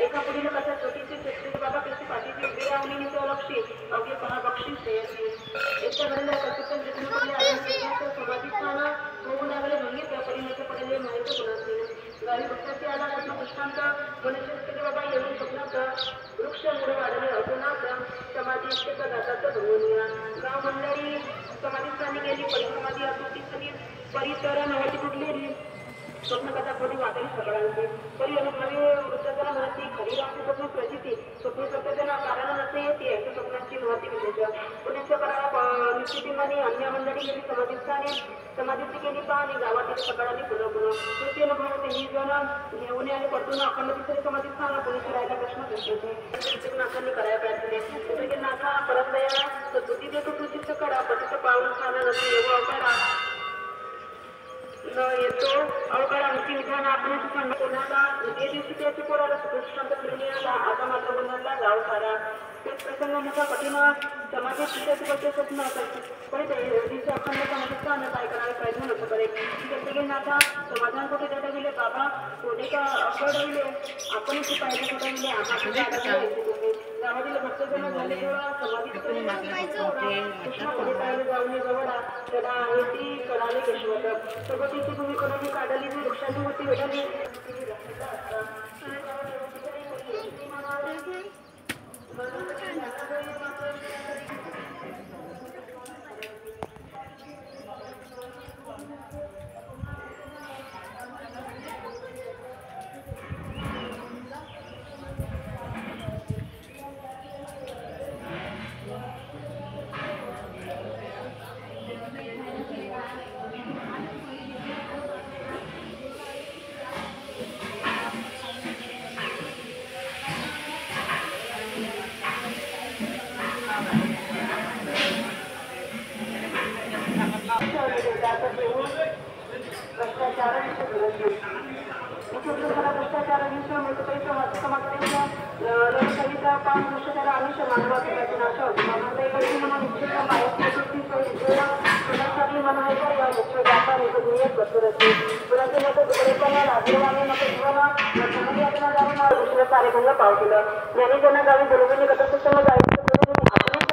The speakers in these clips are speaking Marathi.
एका पुढील कथा छोटीशी शेतकरी बाबा कृषी पाठीची उभी राहून लक्षी अवघे पहा बक्षीस एकट्या घडल्या समाधीस्थान होऊन लागले म्हणजे त्या परिणाचे पडले माहिती कोणाचे गावी भक्ताची आला दृष्टांत कोणी शेतकरी बाबा येऊन स्वप्नात वृक्ष मुळे वाढले अजूनात समाधी इतकेच जातात भगवनिया गाव मंडळी समाधीस्थानी गेली परिसमाधी अतुटी परिसर नव्हती कुठली स्वप्न कथा थोडी वाटेल सगळ्यांची तरी अनुभवी वृत्तजन म्हणती खरी राखी स्वप्न प्रचिती स्वप्न सत्यजन कारण नसे येते असं स्वप्नाची महती विशेष पुण्याच्या कराला निश्चितीमध्ये अन्य मंडळी गेली समाधीची केली पाहणी गावातील सकाळाने पुन्हा कृती अनुभव ते ही जण घेऊन आणि परतून अखंड तिसरी समाधीस्थान पुण्याची राहायला प्रश्न प्रश्न नाथांनी करायला प्रयत्न नाथा परंदया सद्बुद्धी देतो तुझी सकाळा पतीचं पाऊल खाणं नसे एवढं अवकारा येतो अवकाळ आमची विधान आपण सांगा कोणाला उद्या दिवशी त्याची पोराला सुखशांत फिरण्याला आता मात्र गुन्ह्याला गाव सारा तेच प्रसंग मोठा कठीण समाजात शिक्षाची बद्दल स्वप्न असायची पण ते दिवशी अखंड समाजाचा काय करायला प्रयत्न नको करे प्रत्येकी नाथा समाजांसाठी त्याला गेले बाबा कोणी का अकडविले आपण पाहिजे कुठे आम्हाला गावातील भक्तजन झाले तेव्हा समाधीत जाऊन जवळा त्याला आहे ती कडाले केशवत सोबतीची भूमी कोणाची काढली ती वृक्षाची होती वेळाली कार्यक्रम पावलं ज्ञानी त्यांना गावी बरोबरीने कथासंग जायचं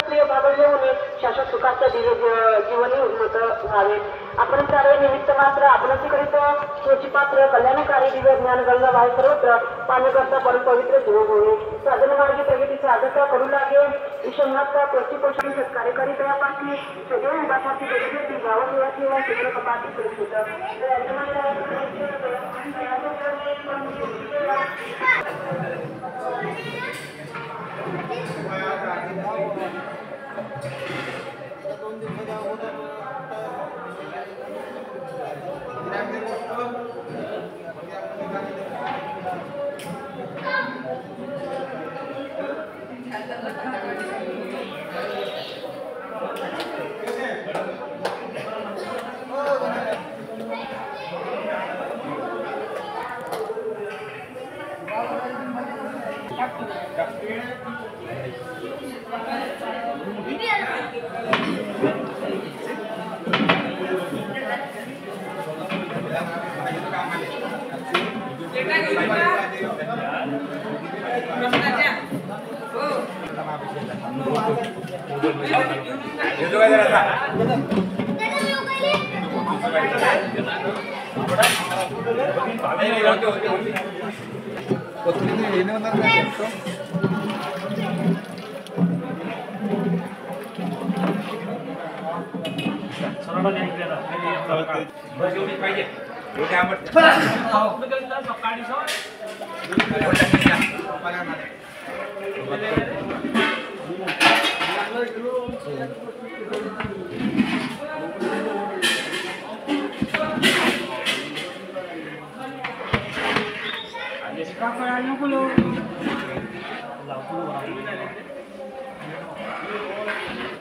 प्रिय बाबा घेऊन शाश्वत सुखाचं जीवनी उन्मत व्हावे आपण सारे निमित्त मात्र आपणच करीत स्वची पात्र कल्याणकारी दिव्य ज्ञान गंगा वाय सर्वत्र पाणीकरता परम पवित्र जीव होणे साधन मार्गी प्रगती साधका करू लागे ईश्वरनाथचा प्रतिपोषण सत्कार्य करीत यापासून सदैव उभासाठी गरजेची गावसेवाची व शिक्षण कपाती सुरक्षित Lalu